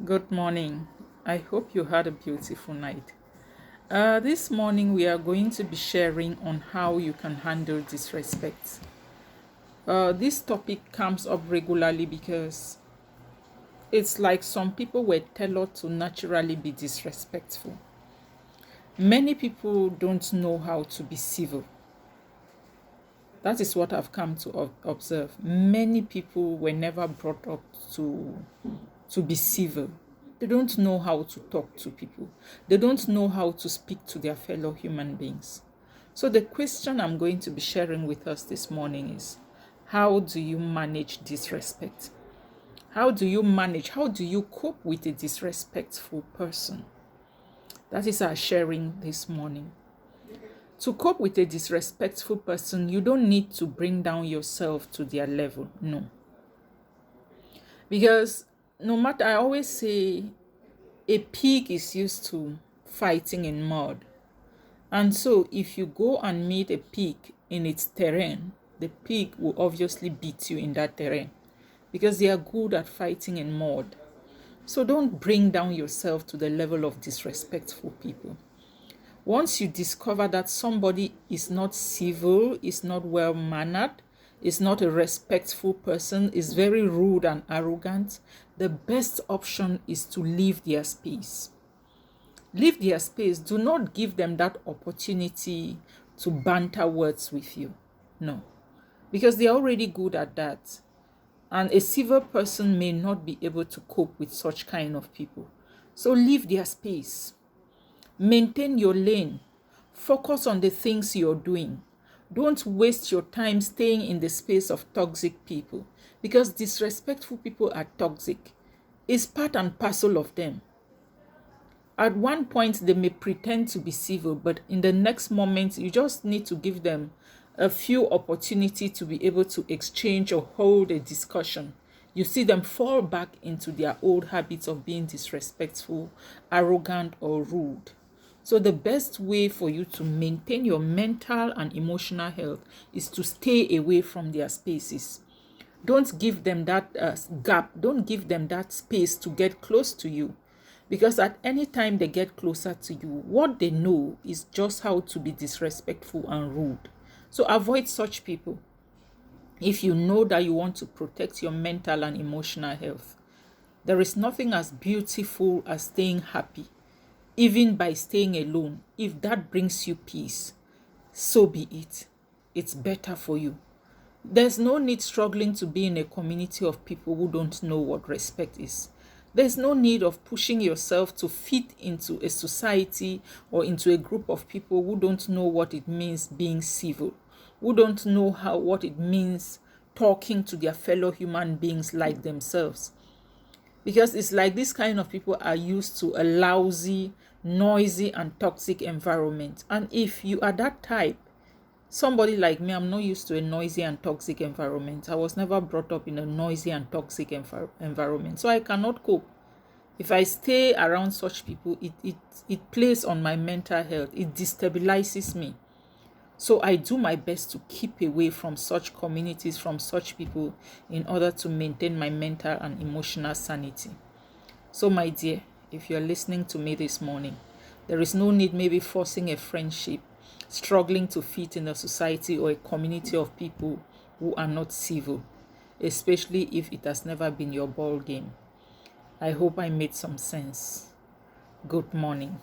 Good morning. I hope you had a beautiful night. This morning, we are going to be sharing on how you can handle disrespect. This topic comes up regularly because it's like some people were taught to naturally be disrespectful. Many people don't know how to be civil. That is what I've come to observe. Many people were never brought up to to be civil. They don't know how to talk to people. They don't know how to speak to their fellow human beings. So, the question I'm going to be sharing with us this morning is, how do you manage disrespect? How do you cope with a disrespectful person? That is our sharing this morning. To cope with a disrespectful person, you don't need to bring down yourself to their level. No. Because no matter, I always say, a pig is used to fighting in mud. And so, if you go and meet a pig in its terrain, the pig will obviously beat you in that terrain because they are good at fighting in mud. So, don't bring down yourself to the level of disrespectful people. Once you discover that somebody is not civil, is not well mannered, is not a respectful person, is very rude and arrogant, the best option is to leave their space. Leave their space. Do not give them that opportunity to banter words with you. No, because they are already good at that. And a civil person may not be able to cope with such kind of people. So leave their space. Maintain your lane. Focus on the things you're doing. Don't waste your time staying in the space of toxic people because disrespectful people are toxic. It's part and parcel of them. At one point, they may pretend to be civil, but in the next moment, you just need to give them a few opportunity to be able to exchange or hold a discussion. You see them fall back into their old habits of being disrespectful, arrogant, or rude. So the best way for you to maintain your mental and emotional health is to stay away from their spaces. Don't give them that gap. Don't give them that space to get close to you. Because at any time they get closer to you, what they know is just how to be disrespectful and rude. So avoid such people if you know that you want to protect your mental and emotional health. There is nothing as beautiful as staying happy, even by staying alone. If that brings you peace, so be it. It's better for you. There's no need struggling to be in a community of people who don't know what respect is. There's no need of pushing yourself to fit into a society or into a group of people who don't know what it means being civil, who don't know what it means talking to their fellow human beings like themselves. Because it's like this kind of people are used to a lousy, noisy, and toxic environment. And if you are that type, somebody like me, I'm not used to a noisy and toxic environment. I was never brought up in a noisy and toxic environment. So I cannot cope. If I stay around such people, it plays on my mental health. It destabilizes me. So I do my best to keep away from such communities, from such people, in order to maintain my mental and emotional sanity. So, my dear, if you're listening to me this morning, there is no need maybe forcing a friendship, struggling to fit in a society or a community of people who are not civil, especially if it has never been your ball game. I hope I made some sense. Good morning.